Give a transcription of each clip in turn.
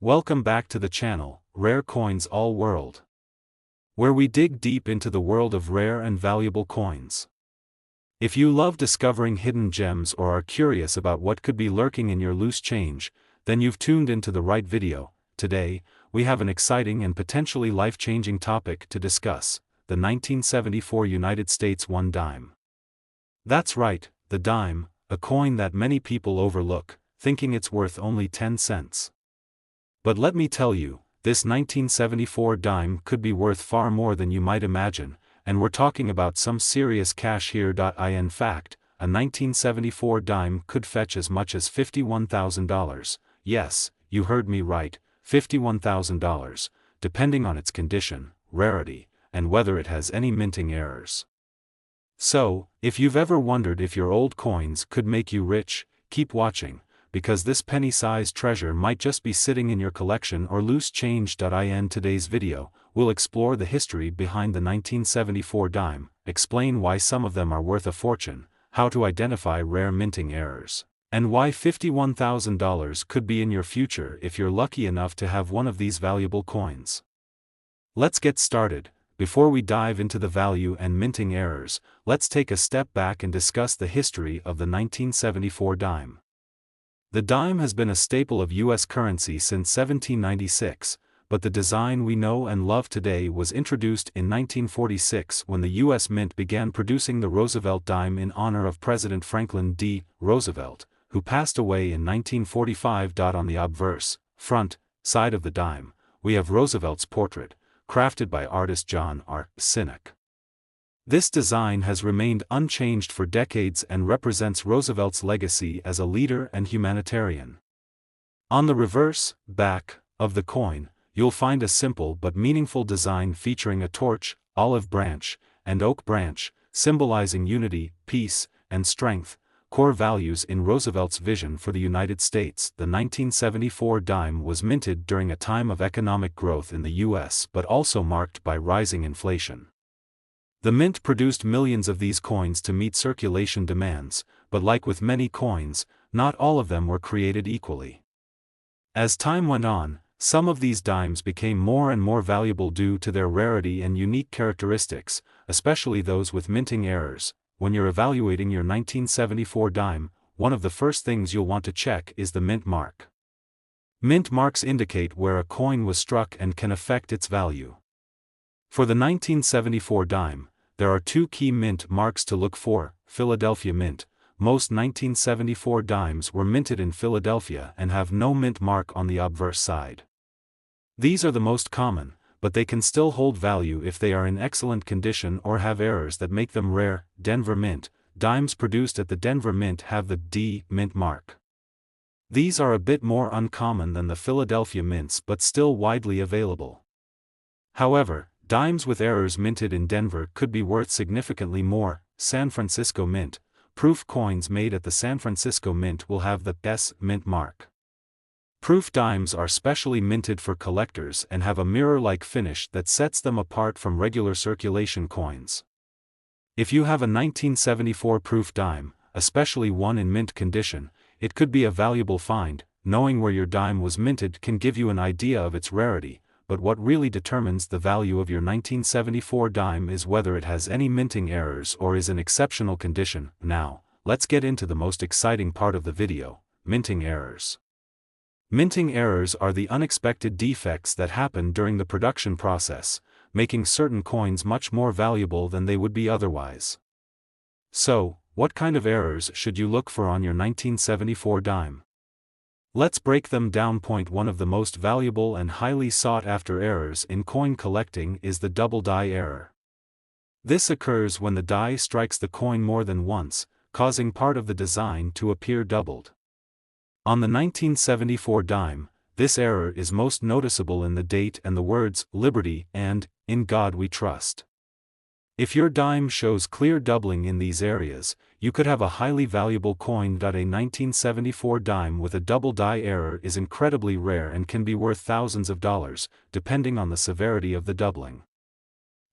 Welcome back to the channel, Rare Coins All World, where we dig deep into the world of rare and valuable coins. If you love discovering hidden gems or are curious about what could be lurking in your loose change, then you've tuned into the right video. Today, we have an exciting and potentially life-changing topic to discuss: the 1974 United States $1. That's right, the dime, a coin that many people overlook, thinking it's worth only 10 cents. But let me tell you, this 1974 dime could be worth far more than you might imagine, and we're talking about some serious cash here. In fact, a 1974 dime could fetch as much as $51,000, yes, you heard me right, $51,000, depending on its condition, rarity, and whether it has any minting errors. So, if you've ever wondered if your old coins could make you rich, keep watching, because this penny-sized treasure might just be sitting in your collection or loose change. In today's video, we'll explore the history behind the 1974 dime, explain why some of them are worth a fortune, how to identify rare minting errors, and why $51,000 could be in your future if you're lucky enough to have one of these valuable coins. Let's get started. Before we dive into the value and minting errors, let's take a step back and discuss the history of the 1974 dime. The dime has been a staple of U.S. currency since 1796, but the design we know and love today was introduced in 1946 when the U.S. Mint began producing the Roosevelt dime in honor of President Franklin D. Roosevelt, who passed away in 1945. On the obverse, front, side of the dime, we have Roosevelt's portrait, crafted by artist John R. Sinek. This design has remained unchanged for decades and represents Roosevelt's legacy as a leader and humanitarian. On the reverse, back, of the coin, you'll find a simple but meaningful design featuring a torch, olive branch, and oak branch, symbolizing unity, peace, and strength, core values in Roosevelt's vision for the United States. The 1974 dime was minted during a time of economic growth in the U.S. but also marked by rising inflation. The mint produced millions of these coins to meet circulation demands, but like with many coins, not all of them were created equally. As time went on, some of these dimes became more and more valuable due to their rarity and unique characteristics, especially those with minting errors. When you're evaluating your 1974 dime, one of the first things you'll want to check is the mint mark. Mint marks indicate where a coin was struck and can affect its value. For the 1974 dime, there are two key mint marks to look for: Philadelphia Mint. Most 1974 dimes were minted in Philadelphia and have no mint mark on the obverse side. These are the most common, but they can still hold value if they are in excellent condition or have errors that make them rare. Denver Mint. Dimes produced at the Denver Mint have the D mint mark. These are a bit more uncommon than the Philadelphia mints but still widely available. However, dimes with errors minted in Denver could be worth significantly more. San Francisco Mint. Proof coins made at the San Francisco Mint will have the S mint mark. Proof dimes are specially minted for collectors and have a mirror-like finish that sets them apart from regular circulation coins. If you have a 1974 proof dime, especially one in mint condition, it could be a valuable find. Knowing where your dime was minted can give you an idea of its rarity, but what really determines the value of your 1974 dime is whether it has any minting errors or is in exceptional condition. Now, let's get into the most exciting part of the video: minting errors. Minting errors are the unexpected defects that happen during the production process, making certain coins much more valuable than they would be otherwise. So, what kind of errors should you look for on your 1974 dime? Let's break them down. Point 1: of the most valuable and highly sought-after errors in coin collecting is the double die error. This occurs when the die strikes the coin more than once, causing part of the design to appear doubled. On the 1974 dime, this error is most noticeable in the date and the words "Liberty" and "In God We Trust." If your dime shows clear doubling in these areas, you could have a highly valuable coin. A 1974 dime with a double die error is incredibly rare and can be worth thousands of dollars, depending on the severity of the doubling.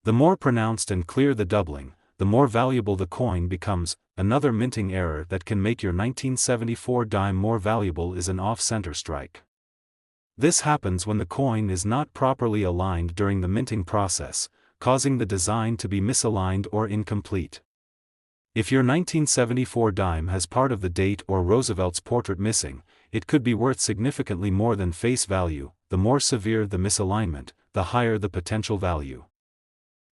The more pronounced and clear the doubling, the more valuable the coin becomes. Another minting error that can make your 1974 dime more valuable is an off-center strike. This happens when the coin is not properly aligned during the minting process, causing the design to be misaligned or incomplete. If your 1974 dime has part of the date or Roosevelt's portrait missing, it could be worth significantly more than face value. The more severe the misalignment, the higher the potential value.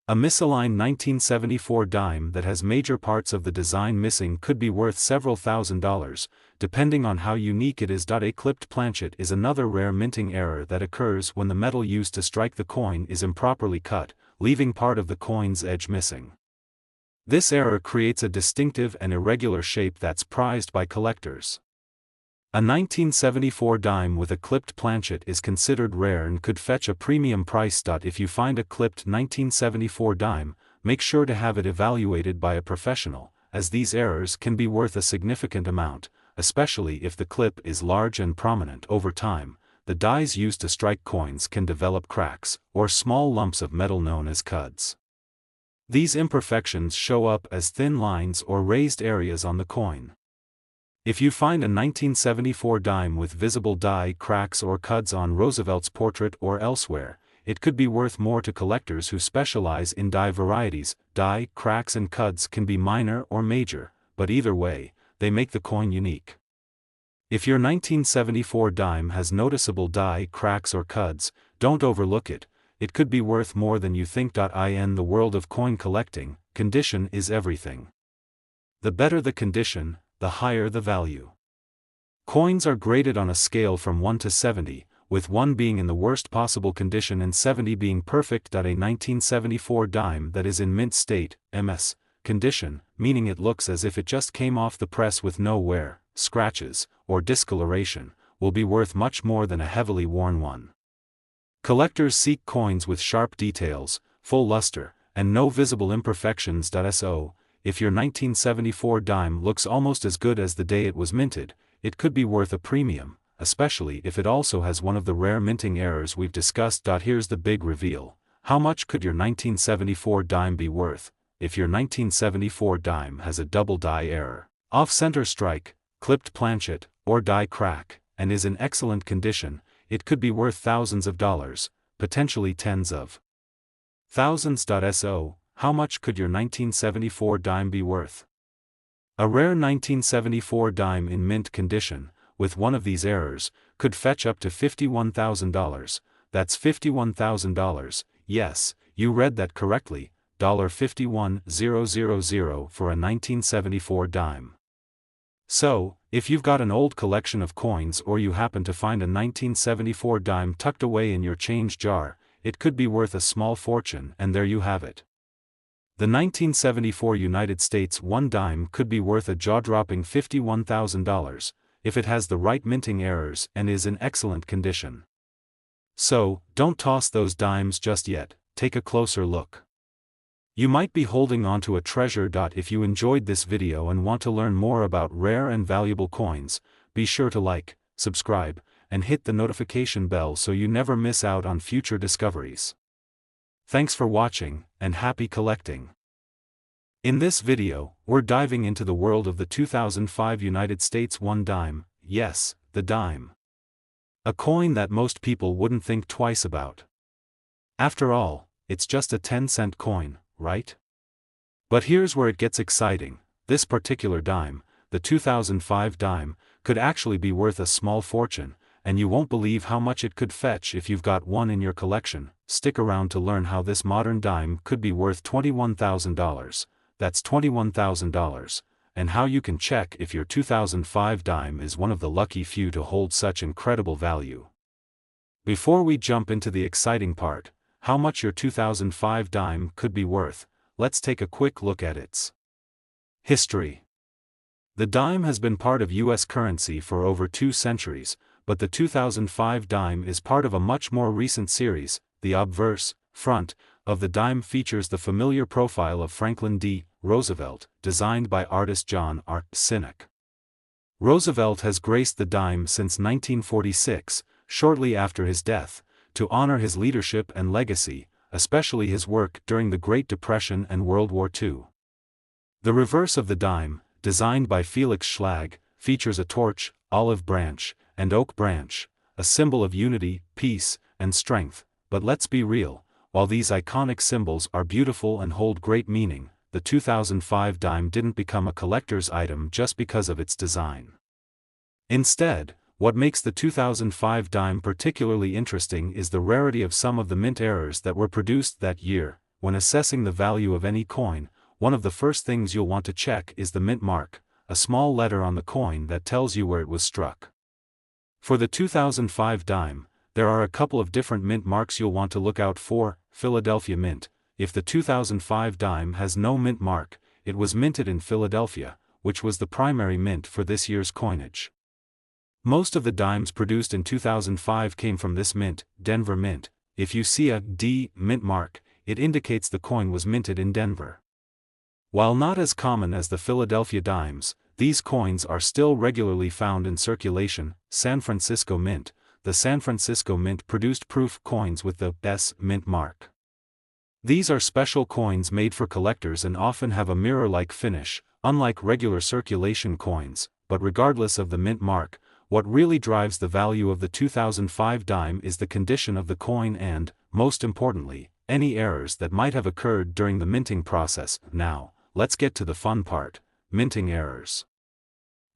A misaligned 1974 dime that has major parts of the design missing could be worth several $1,000s, depending on how unique it is. A clipped planchet is another rare minting error that occurs when the metal used to strike the coin is improperly cut, leaving part of the coin's edge missing. This error creates a distinctive and irregular shape that's prized by collectors. A 1974 dime with a clipped planchet is considered rare and could fetch a premium price. If you find a clipped 1974 dime, make sure to have it evaluated by a professional, as these errors can be worth a significant amount, especially if the clip is large and prominent. Over time, the dies used to strike coins can develop cracks, or small lumps of metal known as cuds. These imperfections show up as thin lines or raised areas on the coin. If you find a 1974 dime with visible die cracks or cuds on Roosevelt's portrait or elsewhere, it could be worth more to collectors who specialize in die varieties. Die cracks and cuds can be minor or major, but either way, they make the coin unique. If your 1974 dime has noticeable die cracks or cuds, don't overlook it. It could be worth more than you think. In the world of coin collecting, condition is everything. The better the condition, the higher the value. Coins are graded on a scale from 1 to 70, with 1 being in the worst possible condition and 70 being perfect. A 1974 dime that is in mint state, MS, condition, meaning it looks as if it just came off the press with no wear, scratches, or discoloration, will be worth much more than a heavily worn one. Collectors seek coins with sharp details, full luster, and no visible imperfections. So, if your 1974 dime looks almost as good as the day it was minted, it could be worth a premium, especially if it also has one of the rare minting errors we've discussed. Here's the big reveal. How much could your 1974 dime be worth? If your 1974 dime has a double die error, off-center strike, clipped planchet, or die crack, and is in excellent condition, it could be worth thousands of dollars, potentially tens of thousands. So, how much could your 1974 dime be worth? A rare 1974 dime in mint condition, with one of these errors, could fetch up to $51,000. That's $51,000, yes, you read that correctly, $51,000 for a 1974 dime. So, if you've got an old collection of coins or you happen to find a 1974 dime tucked away in your change jar, it could be worth a small fortune. And there you have it. The 1974 United States 1 dime could be worth a jaw-dropping $51,000, if it has the right minting errors and is in excellent condition. So, don't toss those dimes just yet, take a closer look. You might be holding onto a treasure. If you enjoyed this video and want to learn more about rare and valuable coins, be sure to like, subscribe, and hit the notification bell so you never miss out on future discoveries. Thanks for watching, and happy collecting. In this video, we're diving into the world of the 2005 United States 1 dime, yes, the dime. A coin that most people wouldn't think twice about. After all, it's just a 10-cent coin, right? But here's where it gets exciting. This particular dime, the 2005 dime, could actually be worth a small fortune, and you won't believe how much it could fetch if you've got one in your collection. Stick around to learn how this modern dime could be worth $21,000, that's $21,000, and how you can check if your 2005 dime is one of the lucky few to hold such incredible value. Before we jump into the exciting part, how much your 2005 dime could be worth, let's take a quick look at its history. The dime has been part of U.S. currency for over 2 centuries, but the 2005 dime is part of a much more recent series. The obverse, front, of the dime features the familiar profile of Franklin D. Roosevelt, designed by artist John R. Sinek. Roosevelt has graced the dime since 1946, shortly after his death, to honor his leadership and legacy, especially his work during the Great Depression and World War II. The reverse of the dime, designed by Felix Schlag, features a torch, olive branch, and oak branch, a symbol of unity, peace, and strength. But let's be real, while these iconic symbols are beautiful and hold great meaning, the 2005 dime didn't become a collector's item just because of its design. Instead, what makes the 2005 dime particularly interesting is the rarity of some of the mint errors that were produced that year. When assessing the value of any coin, one of the first things you'll want to check is the mint mark, a small letter on the coin that tells you where it was struck. For the 2005 dime, there are a couple of different mint marks you'll want to look out for. Philadelphia Mint. If the 2005 dime has no mint mark, it was minted in Philadelphia, which was the primary mint for this year's coinage. Most of the dimes produced in 2005 came from this mint, Denver Mint. If you see a D mint mark, it indicates the coin was minted in Denver. While not as common as the Philadelphia dimes, these coins are still regularly found in circulation. San Francisco Mint. The San Francisco Mint produced proof coins with the S mint mark. These are special coins made for collectors and often have a mirror-like finish, unlike regular circulation coins. But regardless of the mint mark, what really drives the value of the 2005 dime is the condition of the coin and, most importantly, any errors that might have occurred during the minting process. Now, let's get to the fun part: minting errors.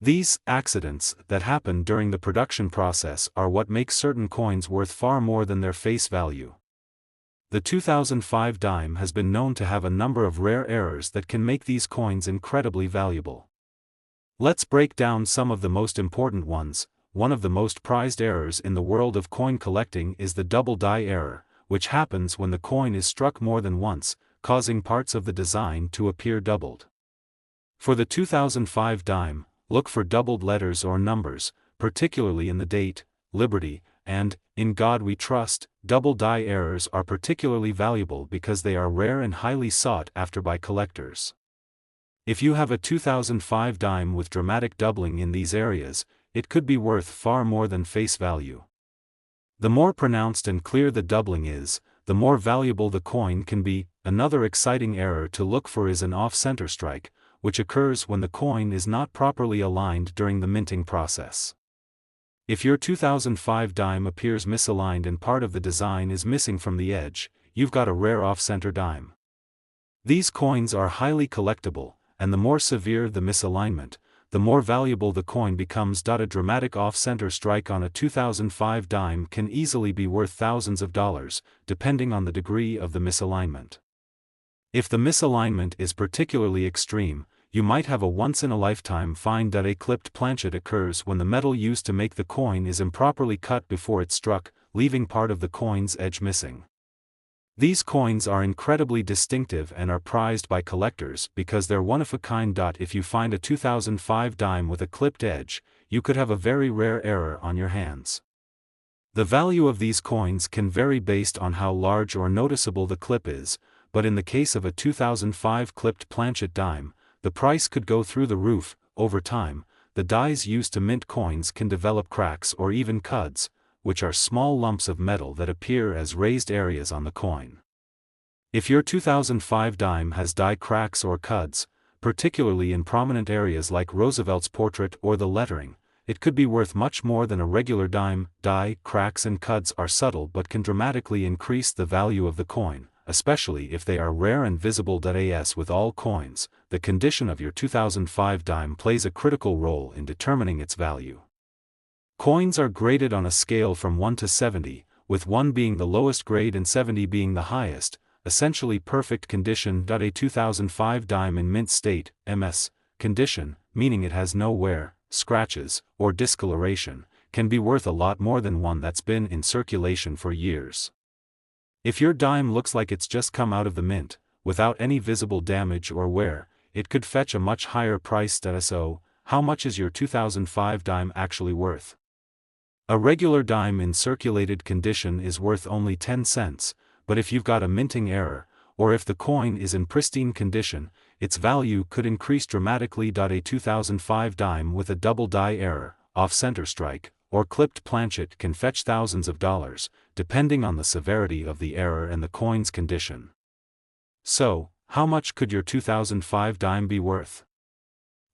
These accidents that happen during the production process are what makes certain coins worth far more than their face value. The 2005 dime has been known to have a number of rare errors that can make these coins incredibly valuable. Let's break down some of the most important ones. One of the most prized errors in the world of coin collecting is the double die error, which happens when the coin is struck more than once, causing parts of the design to appear doubled. For the 2005 dime, look for doubled letters or numbers, particularly in the date, Liberty, and In God We Trust. Double die errors are particularly valuable because they are rare and highly sought after by collectors. If you have a 2005 dime with dramatic doubling in these areas, it could be worth far more than face value. The more pronounced and clear the doubling is, the more valuable the coin can be. Another exciting error to look for is an off-center strike, which occurs when the coin is not properly aligned during the minting process. If your 2005 dime appears misaligned and part of the design is missing from the edge, you've got a rare off-center dime. These coins are highly collectible, and the more severe the misalignment, the more valuable the coin becomes. A dramatic off-center strike on a 2005 dime can easily be worth thousands of dollars, depending on the degree of the misalignment. If the misalignment is particularly extreme, you might have a once-in-a-lifetime find. A clipped planchet occurs when the metal used to make the coin is improperly cut before it's struck, leaving part of the coin's edge missing. These coins are incredibly distinctive and are prized by collectors because they're one-of-a-kind. If you find a 2005 dime with a clipped edge, you could have a very rare error on your hands. The value of these coins can vary based on how large or noticeable the clip is, but in the case of a 2005 clipped planchet dime, the price could go through the roof. Over time, the dies used to mint coins can develop cracks or even cuds, which are small lumps of metal that appear as raised areas on the coin. If your 2005 dime has die cracks or cuds, particularly in prominent areas like Roosevelt's portrait or the lettering, it could be worth much more than a regular dime. Die cracks and cuds are subtle but can dramatically increase the value of the coin, especially if they are rare and visible. As with all coins, the condition of your 2005 dime plays a critical role in determining its value. Coins are graded on a scale from 1 to 70, with 1 being the lowest grade and 70 being the highest, essentially perfect condition. A 2005 dime in mint state, MS, condition, meaning it has no wear, scratches, or discoloration, can be worth a lot more than one that's been in circulation for years. If your dime looks like it's just come out of the mint, without any visible damage or wear, it could fetch a much higher price. So, how much is your 2005 dime actually worth? A regular dime in circulated condition is worth only 10 cents, but if you've got a minting error, or if the coin is in pristine condition, its value could increase dramatically. A 2005 dime with a double die error, off-center strike, or clipped planchet can fetch thousands of dollars, depending on the severity of the error and the coin's condition. So, how much could your 2005 dime be worth?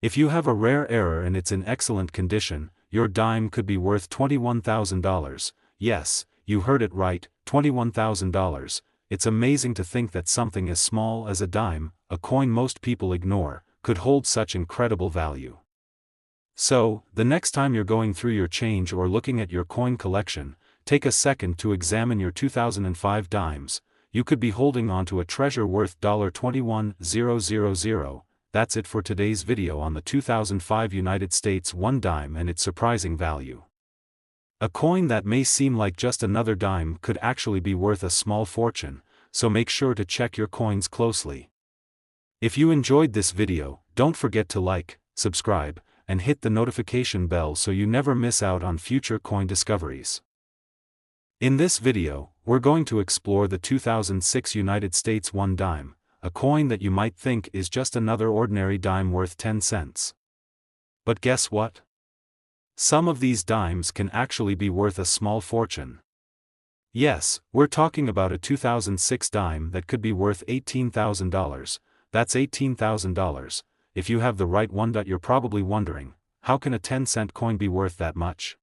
If you have a rare error and it's in excellent condition, your dime could be worth $21,000. Yes, you heard it right, $21,000. It's amazing to think that something as small as a dime, a coin most people ignore, could hold such incredible value. So, the next time you're going through your change or looking at your coin collection, take a second to examine your 2005 dimes. You could be holding on to a treasure worth $21,000. That's it for today's video on the 2005 United States 1 dime and its surprising value. A coin that may seem like just another dime could actually be worth a small fortune, so make sure to check your coins closely. If you enjoyed this video, don't forget to like, subscribe, and hit the notification bell so you never miss out on future coin discoveries. In this video, we're going to explore the 2006 United States 1 dime, a coin that you might think is just another ordinary dime worth 10 cents. But guess what? Some of these dimes can actually be worth a small fortune. Yes, we're talking about a 2006 dime that could be worth $18,000. That's $18,000. If you have the right one. You're probably wondering, how can a 10-cent coin be worth that much?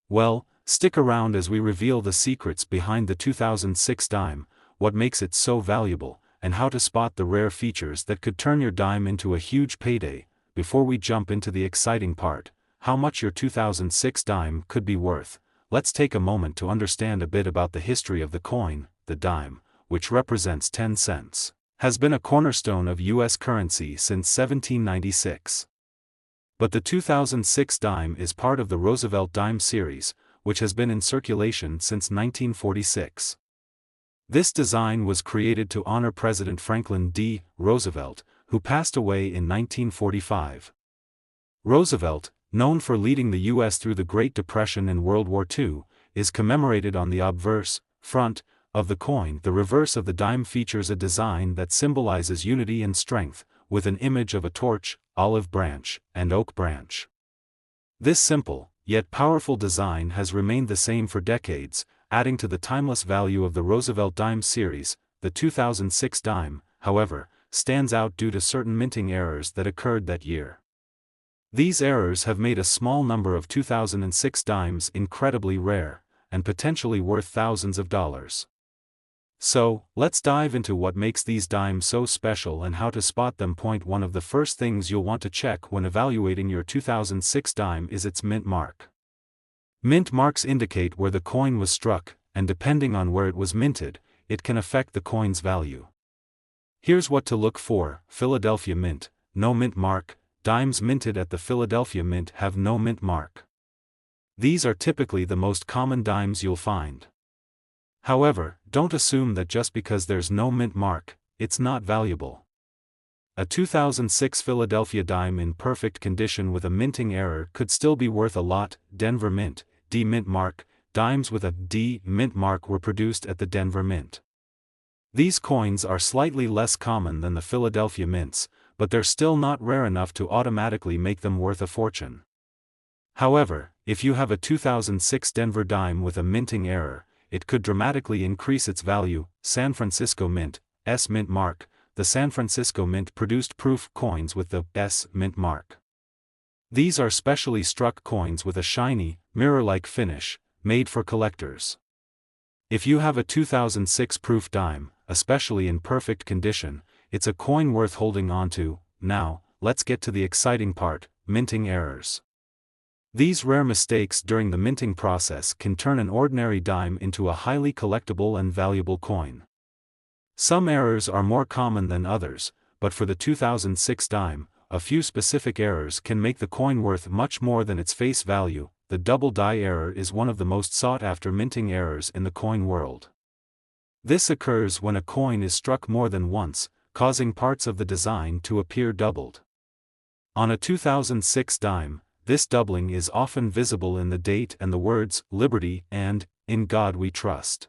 Well, stick around as we reveal the secrets behind the 2006 dime, what makes it so valuable, and how to spot the rare features that could turn your dime into a huge payday. Before we jump into the exciting part, how much your 2006 dime could be worth, let's take a moment to understand a bit about the history of the coin. The dime, which represents 10 cents, has been a cornerstone of U.S. currency since 1796. But the 2006 dime is part of the Roosevelt dime series, which has been in circulation since 1946. This design was created to honor President Franklin D. Roosevelt, who passed away in 1945. Roosevelt, known for leading the U.S. through the Great Depression and World War II, is commemorated on the obverse, front, of the coin. The reverse of the dime features a design that symbolizes unity and strength, with an image of a torch, olive branch, and oak branch. This simple, yet powerful design has remained the same for decades, adding to the timeless value of the Roosevelt dime series. The 2006 dime, however, stands out due to certain minting errors that occurred that year. These errors have made a small number of 2006 dimes incredibly rare, and potentially worth thousands of dollars. So, let's dive into what makes these dimes so special and how to spot them. One of the first things you'll want to check when evaluating your 2006 dime is its mint mark. Mint marks indicate where the coin was struck, and depending on where it was minted, it can affect the coin's value. Here's what to look for: Philadelphia Mint, no mint mark. Dimes minted at the Philadelphia Mint have no mint mark. These are typically the most common dimes you'll find. However, don't assume that just because there's no mint mark, it's not valuable. A 2006 Philadelphia dime in perfect condition with a minting error could still be worth a lot. Denver Mint, D mint mark. Dimes with a D mint mark were produced at the Denver Mint. These coins are slightly less common than the Philadelphia Mints, but they're still not rare enough to automatically make them worth a fortune. However, if you have a 2006 Denver dime with a minting error, it could dramatically increase its value. San Francisco Mint, S mint mark. The San Francisco Mint produced proof coins with the S mint mark. These are specially struck coins with a shiny, mirror-like finish, made for collectors. If you have a 2006 proof dime, especially in perfect condition, it's a coin worth holding on to. Now, let's get to the exciting part: minting errors. These rare mistakes during the minting process can turn an ordinary dime into a highly collectible and valuable coin. Some errors are more common than others, but for the 2006 dime, a few specific errors can make the coin worth much more than its face value. The double die error is one of the most sought-after minting errors in the coin world. This occurs when a coin is struck more than once, causing parts of the design to appear doubled. On a 2006 dime, this doubling is often visible in the date and the words "Liberty" and "In God We Trust."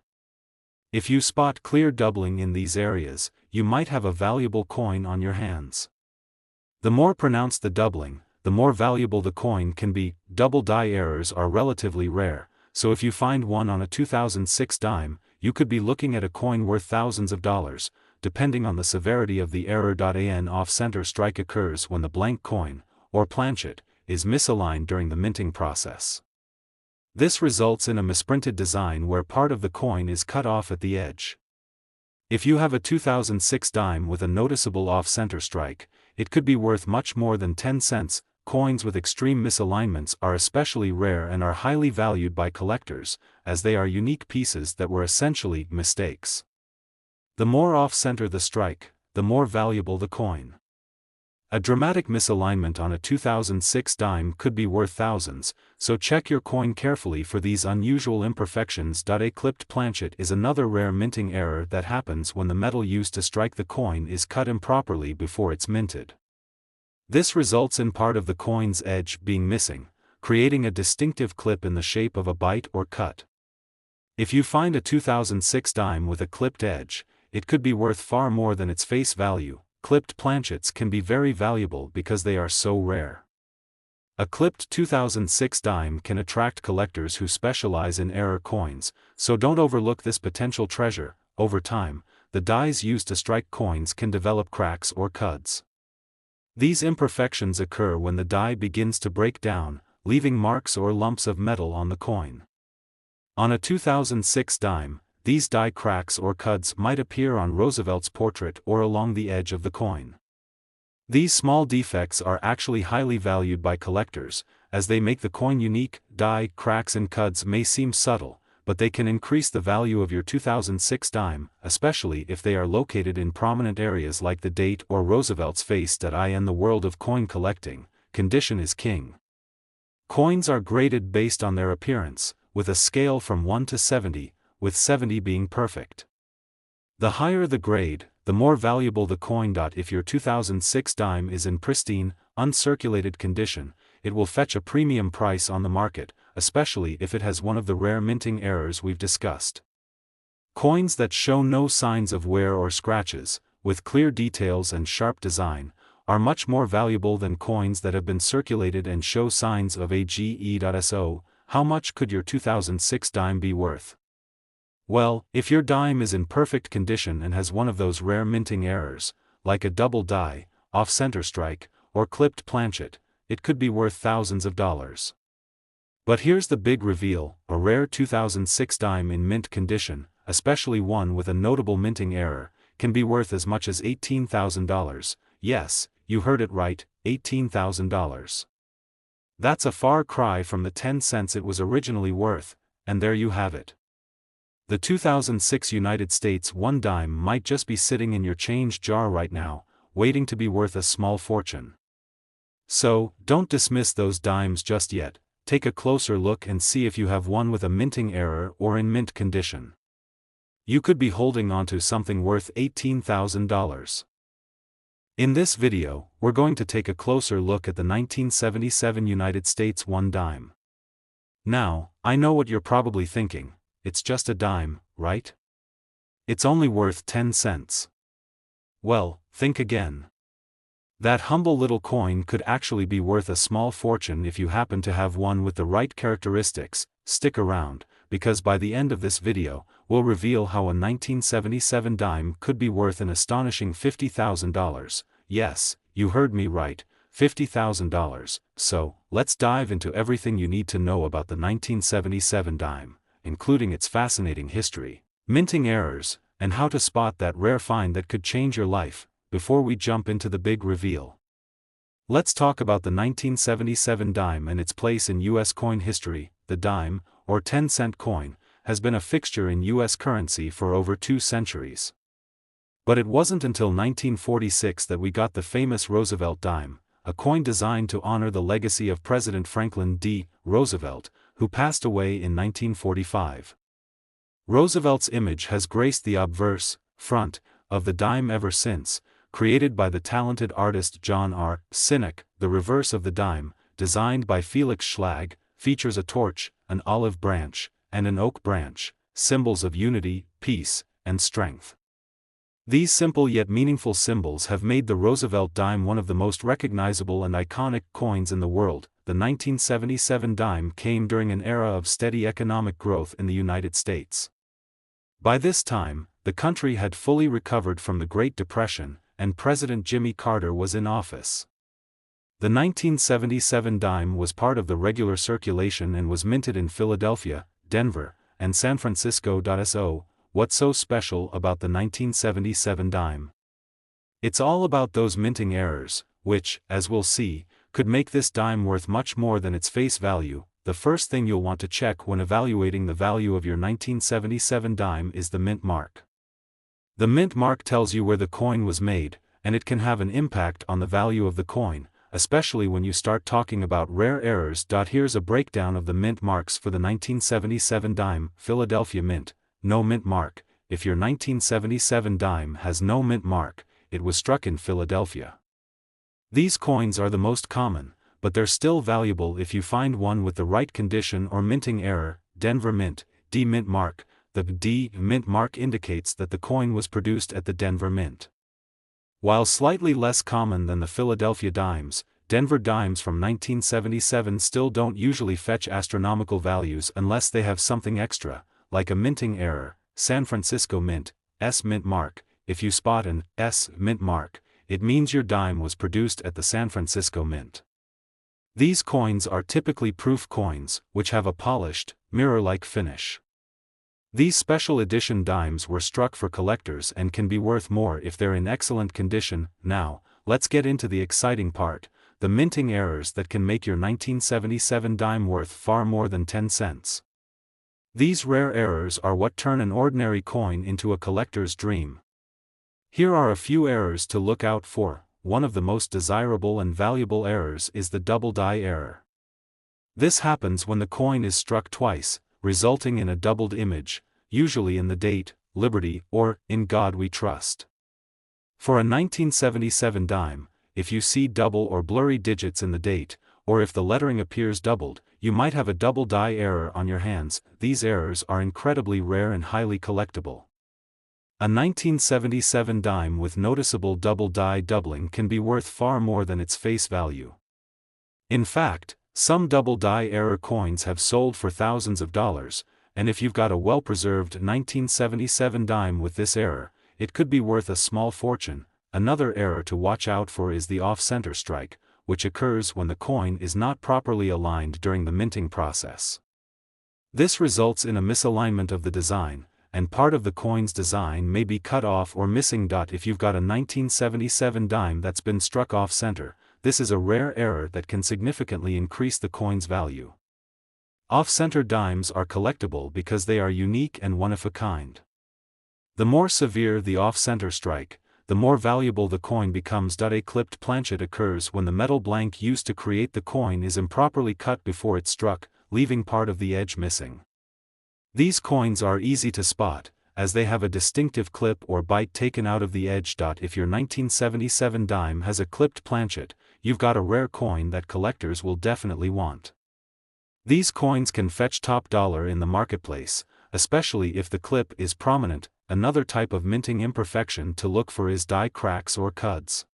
If you spot clear doubling in these areas, you might have a valuable coin on your hands. The more pronounced the doubling, the more valuable the coin can be. Double die errors are relatively rare, so if you find one on a 2006 dime, you could be looking at a coin worth thousands of dollars, depending on the severity of the error. An off-center strike occurs when the blank coin, or planchet, is misaligned during the minting process. This results in a misprinted design where part of the coin is cut off at the edge. If you have a 2006 dime with a noticeable off-center strike, it could be worth much more than 10 cents. Coins with extreme misalignments are especially rare and are highly valued by collectors, as they are unique pieces that were essentially mistakes. The more off-center the strike, the more valuable the coin. A dramatic misalignment on a 2006 dime could be worth thousands, so check your coin carefully for these unusual imperfections. A clipped planchet is another rare minting error that happens when the metal used to strike the coin is cut improperly before it's minted. This results in part of the coin's edge being missing, creating a distinctive clip in the shape of a bite or cut. If you find a 2006 dime with a clipped edge, it could be worth far more than its face value. Clipped planchets can be very valuable because they are so rare. A clipped 2006 dime can attract collectors who specialize in error coins, so don't overlook this potential treasure. Over time, the dies used to strike coins can develop cracks or cuds. These imperfections occur when the die begins to break down, leaving marks or lumps of metal on the coin. On a 2006 dime, these die cracks or cuds might appear on Roosevelt's portrait or along the edge of the coin. These small defects are actually highly valued by collectors, as they make the coin unique. Die cracks and cuds may seem subtle, but they can increase the value of your 2006 dime, especially if they are located in prominent areas like the date or Roosevelt's face. In the world of coin collecting, condition is king. Coins are graded based on their appearance, with a scale from 1 to 70, with 70 being perfect. The higher the grade, the more valuable the coin. If your 2006 dime is in pristine, uncirculated condition, it will fetch a premium price on the market, especially if it has one of the rare minting errors we've discussed. Coins that show no signs of wear or scratches, with clear details and sharp design, are much more valuable than coins that have been circulated and show signs of age. So, how much could your 2006 dime be worth? Well, if your dime is in perfect condition and has one of those rare minting errors, like a double die, off-center strike, or clipped planchet, it could be worth thousands of dollars. But here's the big reveal: a rare 2006 dime in mint condition, especially one with a notable minting error, can be worth as much as $18,000. Yes, you heard it right, $18,000. That's a far cry from the 10 cents it was originally worth, and there you have it. The 2006 United States $1 dime might just be sitting in your change jar right now, waiting to be worth a small fortune. So, don't dismiss those dimes just yet. Take a closer look and see if you have one with a minting error or in mint condition. You could be holding onto something worth $18,000. In this video, we're going to take a closer look at the 1977 United States $1 dime. Now, I know what you're probably thinking: it's just a dime, right? It's only worth 10 cents. Well, think again. That humble little coin could actually be worth a small fortune if you happen to have one with the right characteristics. Stick around, because by the end of this video, we'll reveal how a 1977 dime could be worth an astonishing $50,000. Yes, you heard me right, $50,000. So, let's dive into everything you need to know about the 1977 dime, including its fascinating history, minting errors, and how to spot that rare find that could change your life. Before we jump into the big reveal, let's talk about the 1977 dime and its place in U.S. coin history. The dime, or 10-cent coin, has been a fixture in U.S. currency for over 2 centuries. But it wasn't until 1946 that we got the famous Roosevelt dime, a coin designed to honor the legacy of President Franklin D. Roosevelt, who passed away in 1945. Roosevelt's image has graced the obverse, front, of the dime ever since, created by the talented artist John R. Sinek. The reverse of the dime, designed by Felix Schlag, features a torch, an olive branch, and an oak branch, symbols of unity, peace, and strength. These simple yet meaningful symbols have made the Roosevelt dime one of the most recognizable and iconic coins in the world. The 1977 dime came during an era of steady economic growth in the United States. By this time, the country had fully recovered from the Great Depression, and President Jimmy Carter was in office. The 1977 dime was part of the regular circulation and was minted in Philadelphia, Denver, and San Francisco. So, what's so special about the 1977 dime? It's all about those minting errors, which, as we'll see, could make this dime worth much more than its face value. The first thing you'll want to check when evaluating the value of your 1977 dime is the mint mark. The mint mark tells you where the coin was made, and it can have an impact on the value of the coin, especially when you start talking about rare errors. Here's a breakdown of the mint marks for the 1977 dime. Philadelphia Mint, no mint mark. If your 1977 dime has no mint mark, it was struck in Philadelphia. These coins are the most common, but they're still valuable if you find one with the right condition or minting error. Denver Mint, D mint mark. The D mint mark indicates that the coin was produced at the Denver Mint. While slightly less common than the Philadelphia dimes, Denver dimes from 1977 still don't usually fetch astronomical values unless they have something extra, like a minting error. San Francisco Mint, S mint mark. If you spot an S mint mark, it means your dime was produced at the San Francisco Mint. These coins are typically proof coins, which have a polished, mirror-like finish. These special edition dimes were struck for collectors and can be worth more if they're in excellent condition. Now, let's get into the exciting part, the minting errors that can make your 1977 dime worth far more than 10 cents. These rare errors are what turn an ordinary coin into a collector's dream. Here are a few errors to look out for. One of the most desirable and valuable errors is the double die error. This happens when the coin is struck twice, resulting in a doubled image, usually in the date, Liberty, or In God We Trust. For a 1977 dime, if you see double or blurry digits in the date, or if the lettering appears doubled, you might have a double die error on your hands. These errors are incredibly rare and highly collectible. A 1977 dime with noticeable double die doubling can be worth far more than its face value. In fact, some double die error coins have sold for thousands of dollars, and if you've got a well-preserved 1977 dime with this error, it could be worth a small fortune. Another error to watch out for is the off-center strike, which occurs when the coin is not properly aligned during the minting process. This results in a misalignment of the design, and part of the coin's design may be cut off or missing. If you've got a 1977 dime that's been struck off-center, this is a rare error that can significantly increase the coin's value. Off-center dimes are collectible because they are unique and one-of-a-kind. The more severe the off-center strike, the more valuable the coin becomes. A clipped planchet occurs when the metal blank used to create the coin is improperly cut before it's struck, leaving part of the edge missing. These coins are easy to spot, as they have a distinctive clip or bite taken out of the edge. If your 1977 dime has a clipped planchet, you've got a rare coin that collectors will definitely want. These coins can fetch top dollar in the marketplace, especially if the clip is prominent. Another type of minting imperfection to look for is die cracks or cuds.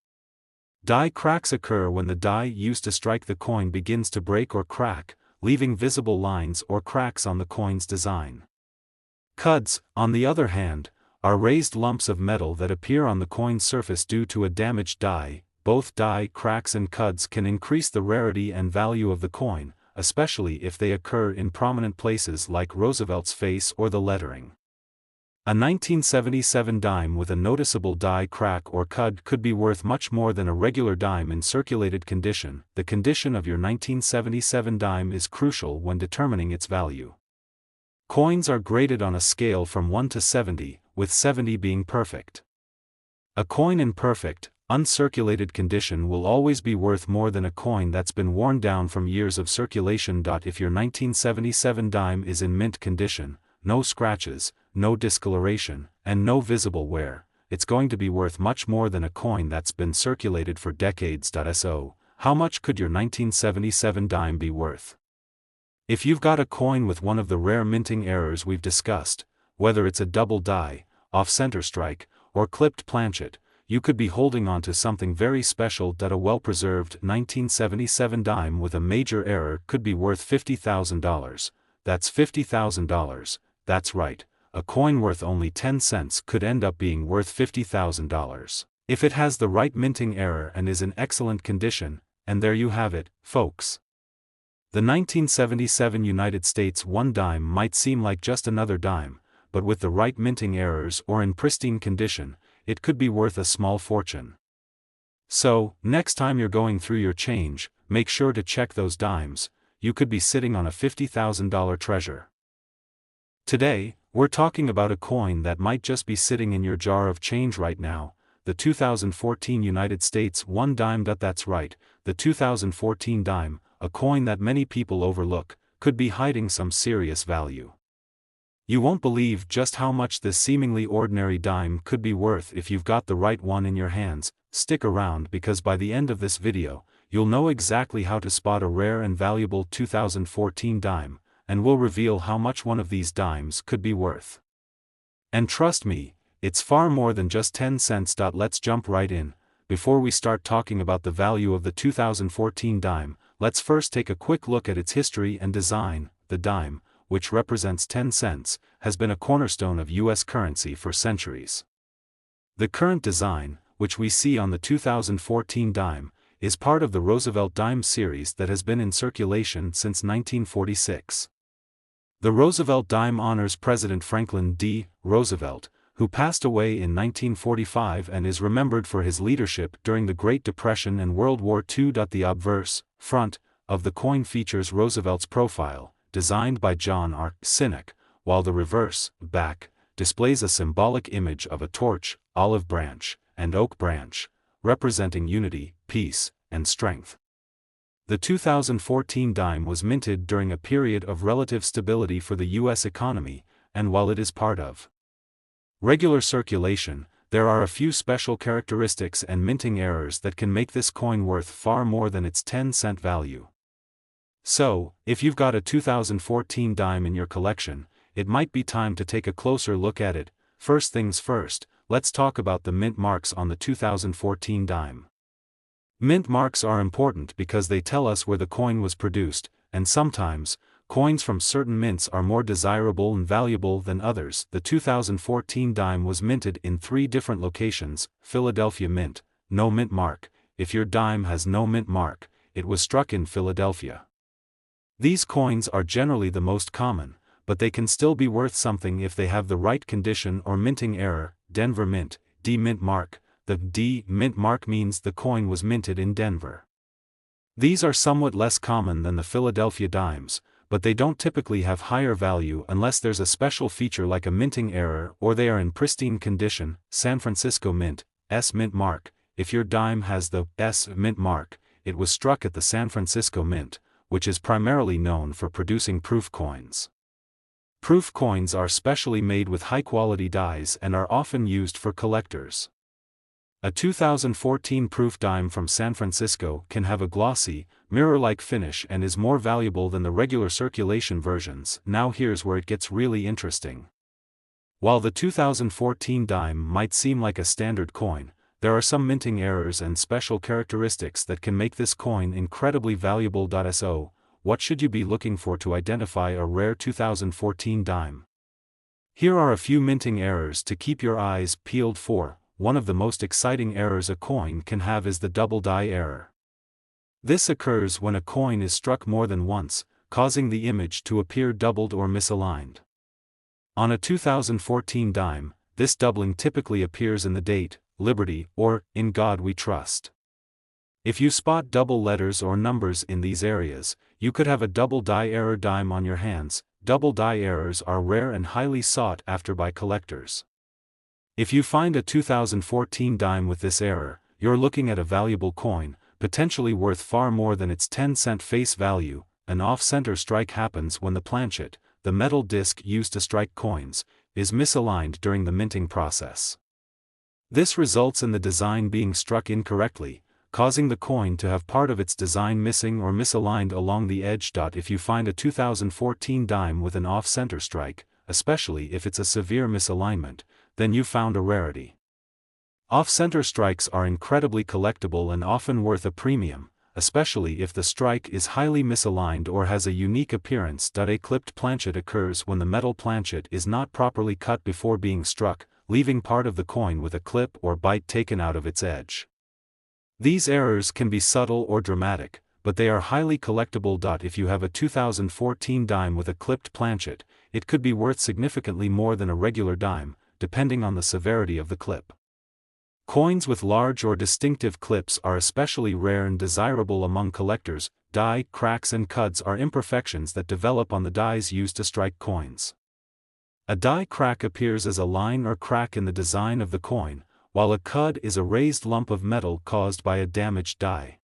Die cracks occur when the die used to strike the coin begins to break or crack, leaving visible lines or cracks on the coin's design. Cuds, on the other hand, are raised lumps of metal that appear on the coin's surface due to a damaged die. Both die cracks and cuds can increase the rarity and value of the coin, especially if they occur in prominent places like Roosevelt's face or the lettering. A 1977 dime with a noticeable die crack or cud could be worth much more than a regular dime in circulated condition. The condition of your 1977 dime is crucial when determining its value. Coins are graded on a scale from 1 to 70, with 70 being perfect. A coin in perfect, uncirculated condition will always be worth more than a coin that's been worn down from years of circulation. If your 1977 dime is in mint condition, no scratches, no discoloration, and no visible wear, it's going to be worth much more than a coin that's been circulated for decades. So, how much could your 1977 dime be worth? If you've got a coin with one of the rare minting errors we've discussed, whether it's a double die, off-center strike, or clipped planchet, you could be holding on to something very special. A well-preserved 1977 dime with a major error could be worth $50,000. That's $50,000, that's right, a coin worth only 10 cents could end up being worth $50,000. If it has the right minting error and is in excellent condition, And there you have it, folks. The 1977 United States 1 dime might seem like just another dime, but with the right minting errors or in pristine condition, it could be worth a small fortune. So, next time you're going through your change, make sure to check those dimes. You could be sitting on a $50,000 treasure. Today, we're talking about a coin that might just be sitting in your jar of change right now, the 2014 United States 1 dime. That's right, the 2014 dime, a coin that many people overlook, could be hiding some serious value. You won't believe just how much this seemingly ordinary dime could be worth if you've got the right one in your hands. Stick around because by the end of this video, you'll know exactly how to spot a rare and valuable 2014 dime, and we'll reveal how much one of these dimes could be worth. And trust me, it's far more than just 10 cents. Let's jump right in. Before we start talking about the value of the 2014 dime, let's first take a quick look at its history and design. The dime, which represents 10 cents, has been a cornerstone of U.S. currency for centuries. The current design, which we see on the 2014 dime, is part of the Roosevelt dime series that has been in circulation since 1946. The Roosevelt dime honors President Franklin D. Roosevelt, who passed away in 1945 and is remembered for his leadership during the Great Depression and World War II. The obverse, front, of the coin features Roosevelt's profile, designed by John R. Sinek, while the reverse, back, displays a symbolic image of a torch, olive branch, and oak branch, representing unity, peace, and strength. The 2014 dime was minted during a period of relative stability for the U.S. economy, and while it is part of regular circulation, there are a few special characteristics and minting errors that can make this coin worth far more than its 10-cent value. So, if you've got a 2014 dime in your collection, it might be time to take a closer look at it. First things first, let's talk about the mint marks on the 2014 dime. Mint marks are important because they tell us where the coin was produced, and sometimes, coins from certain mints are more desirable and valuable than others. The 2014 dime was minted in 3 different locations. Philadelphia Mint, no mint mark. If your dime has no mint mark, it was struck in Philadelphia. These coins are generally the most common, but they can still be worth something if they have the right condition or minting error. Denver Mint, D mint mark. The D mint mark means the coin was minted in Denver. These are somewhat less common than the Philadelphia dimes, but they don't typically have higher value unless there's a special feature like a minting error or they are in pristine condition. San Francisco Mint, S mint mark. If your dime has the S mint mark, it was struck at the San Francisco Mint, which is primarily known for producing proof coins. Proof coins are specially made with high-quality dies and are often used for collectors. A 2014 proof dime from San Francisco can have a glossy, mirror-like finish and is more valuable than the regular circulation versions. Now here's where it gets really interesting. While the 2014 dime might seem like a standard coin, there are some minting errors and special characteristics that can make this coin incredibly valuable. So, what should you be looking for to identify a rare 2014 dime? Here are a few minting errors to keep your eyes peeled for. One of the most exciting errors a coin can have is the double die error. This occurs when a coin is struck more than once, causing the image to appear doubled or misaligned. On a 2014 dime, this doubling typically appears in the date, Liberty, or In God We Trust. If you spot double letters or numbers in these areas, you could have a double die error dime on your hands. Double die errors are rare and highly sought after by collectors. If you find a 2014 dime with this error, you're looking at a valuable coin, potentially worth far more than its 10-cent face value. An off-center strike happens when the planchet, the metal disc used to strike coins, is misaligned during the minting process. This results in the design being struck incorrectly, causing the coin to have part of its design missing or misaligned along the edge. If you find a 2014 dime with an off-center strike, especially if it's a severe misalignment, then you found a rarity. Off-center strikes are incredibly collectible and often worth a premium, especially if the strike is highly misaligned or has a unique appearance. A clipped planchet occurs when the metal planchet is not properly cut before being struck, leaving part of the coin with a clip or bite taken out of its edge. These errors can be subtle or dramatic, but they are highly collectible. If you have a 2014 dime with a clipped planchet, it could be worth significantly more than a regular dime, depending on the severity of the clip. Coins with large or distinctive clips are especially rare and desirable among collectors. Die cracks and cuds are imperfections that develop on the dies used to strike coins. A die crack appears as a line or crack in the design of the coin, while a cud is a raised lump of metal caused by a damaged die.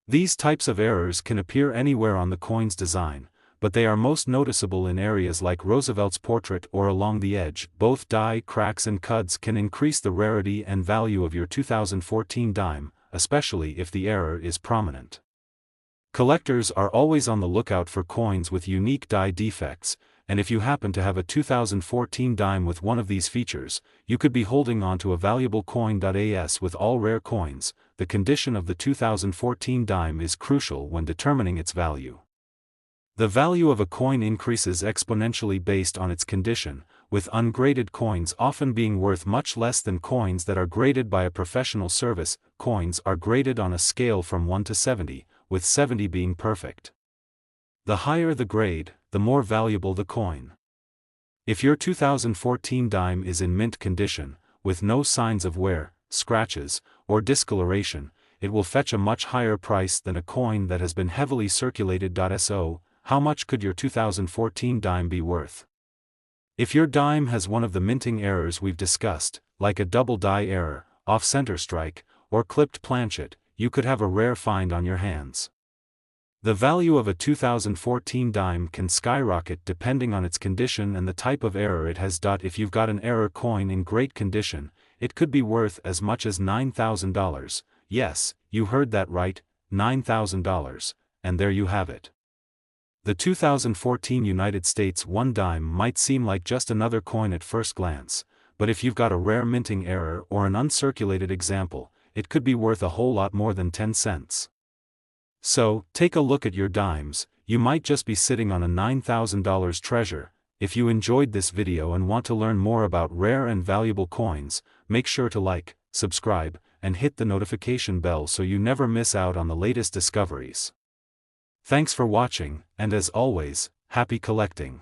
These types of errors can appear anywhere on the coin's design, but they are most noticeable in areas like Roosevelt's portrait or along the edge. Both die cracks and cuds can increase the rarity and value of your 2014 dime, especially if the error is prominent. Collectors are always on the lookout for coins with unique die defects, and if you happen to have a 2014 dime with one of these features, you could be holding on to a valuable coin. As with all rare coins, the condition of the 2014 dime is crucial when determining its value. The value of a coin increases exponentially based on its condition, with ungraded coins often being worth much less than coins that are graded by a professional service. Coins are graded on a scale from 1 to 70, with 70 being perfect. The higher the grade, the more valuable the coin. If your 2014 dime is in mint condition, with no signs of wear, scratches, or discoloration, it will fetch a much higher price than a coin that has been heavily circulated. So, how much could your 2014 dime be worth? If your dime has one of the minting errors we've discussed, like a double die error, off-center strike, or clipped planchet, you could have a rare find on your hands. The value of a 2014 dime can skyrocket depending on its condition and the type of error it has. If you've got an error coin in great condition, it could be worth as much as $9,000. Yes, you heard that right, $9,000, and there you have it. The 2014 United States 1 dime might seem like just another coin at first glance, but if you've got a rare minting error or an uncirculated example, it could be worth a whole lot more than 10 cents. So, take a look at your dimes. You might just be sitting on a $9,000 treasure. If you enjoyed this video and want to learn more about rare and valuable coins, make sure to like, subscribe, and hit the notification bell so you never miss out on the latest discoveries. Thanks for watching, and as always, happy collecting.